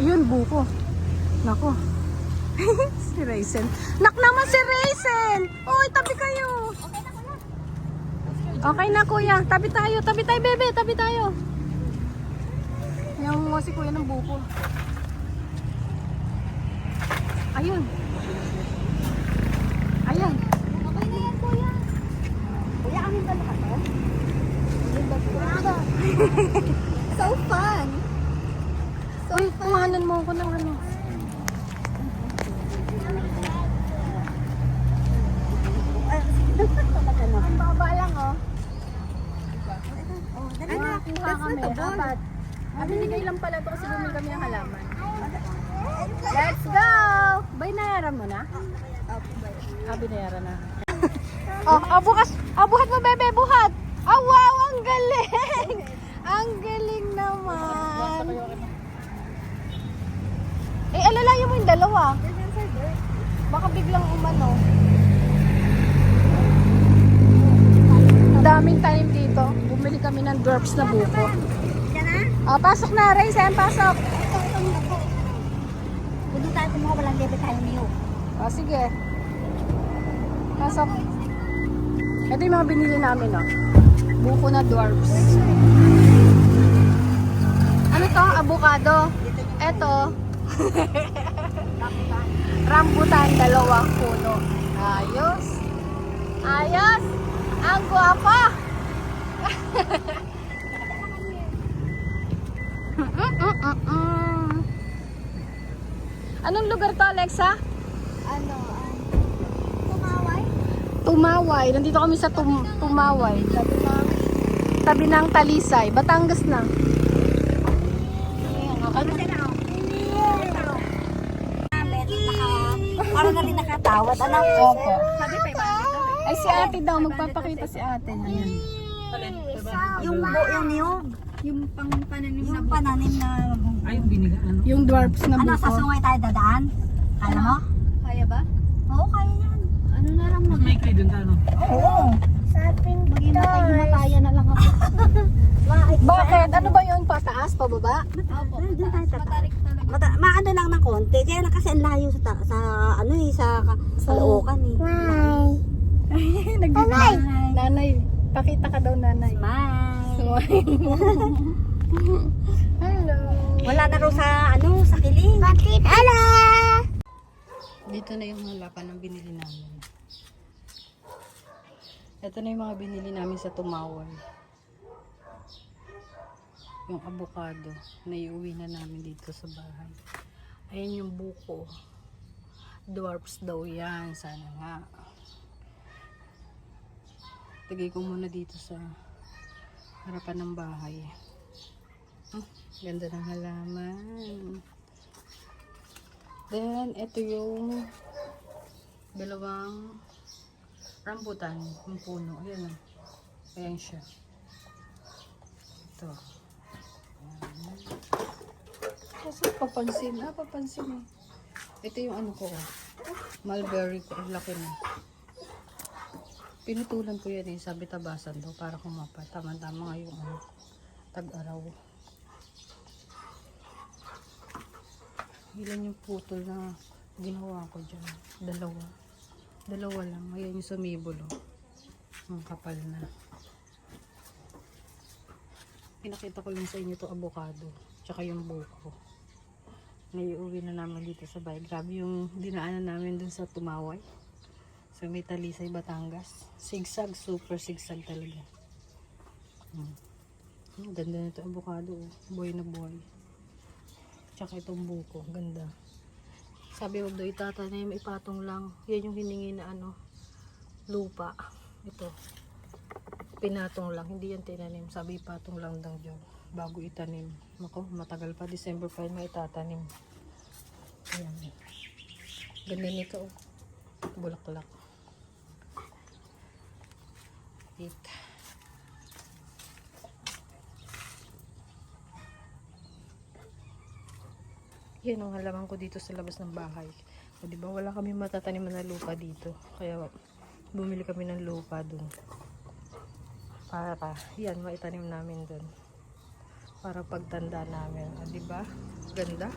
Ayun, buko. Nako. Si Raisin. Nak naman si Raisin. Uy, tabi kayo. Okay na kuya. Tabi tayo, bebe. Tabi tayo. Yung si kuya ng buko. Ayun. Ayan. Okay na yan, kuya. Kuya, kami ba nakato? So fun. Uy, kuhanan mo ako ng ano. Ang baba lang, oh. Anak, kuha kami. Apat. Binigay lang pala ito kasi bumili kami ng halaman. Let's go! Binayaran mo na? Binayaran na. Bukas. Buhat mo, bebe, buhat. Wow, ang galing! Ang galing naman. Alalayo mo yung dalawa. Baka biglang umano. Daming tanim dito. Bumili kami ng dwarfs na buko. Pasok na, Raisin, pasok. Hindi tayo kumuha, walang debit tayo niyo. Sige. Pasok. Ito yung mga binili namin, buko na dwarfs. Ano to? Avocado. Ito. Rambutan, 2 puno. Ayos. Ayos. Ang guwapa. Anong lugar to, Alexa? Tumaway? Tumaway. Nandito kami sa Tumaway. Tabi ng Talisay. Batangas na. Parang na rin nakatawad. Anak, Opo. sabi pa yung Ay, si ate daw. Magpapakita si ate. Ayan. yung buong niyog. Yung pananim na Ay, binigaan. Yung dwarfs na ano, sa buko. sungay tayo dadaan? Kala mo? Kaya ba? Oo, kaya yan. Ano na lang Mas may doon ka, no? Oo. Maghimatay na lang ako. Bakit? Ano ba yun? Pataas? Pababa? Opo. Doon tayo tata. Matarik talaga. Maano lang ng konti. Kaya na kasi ang layo sa ano eh, sa Caloocan eh. Nagbibigay. Nanay. Pakita ka daw, nanay. Smile. Hello. Wala na rin sa ano, sa kiling. Hello! Dito na yung halapan ng binili namin. Ito na yung mga binili namin sa Tumaway. Yung avocado na iuwi na namin dito sa bahay. Ayan yung buko. Dwarfs daw yan. Sana nga. Tagay ko muna dito sa harapan ng bahay. Ganda ng halaman. Then, ito yung 2 rambutan, yung puno. Ayan o. Ayan siya. Ito. Ayan. Kasi papansin. Papansin eh. Ito yung ano ko. Mulberry ko. Laki na. Pinutulan ko yan eh. Sabi tabasan daw para kumapa. Tama-tama nga yung tag-araw. Ilan yung putol na ginawa ko dyan? 2 lang. Ayan yung sumibolo. Ang kapal na. Pinakita ko lang sa inyo to avocado. Tsaka yung buko. Naiuwi na namin dito sa bahay. Grabe yung dinaanan namin dun sa Tumaway. Sa may Talisay, Batangas. Sigsag. Super sigsag talaga. Ganda na ito avocado. Buhay na buhay. Tsaka itong buko. Ganda. Sabi wag daw itatanim, ipatong lang. Yan yung hiningi na lupa. Ito. Pinatong lang. Hindi yan tinanim. Sabi ipatong lang daw dyan. Bago itanim. Ako, matagal pa. December pa yun maitatanim. Ayan. Ganda nito. Bulaklak. Wait. Yan ang halaman ko dito sa labas ng bahay. O diba, wala kami matataniman na lupa dito. Kaya bumili kami ng lupa dun. Para yan, maitanim namin dun. Para pagtanda namin. O diba? Ganda.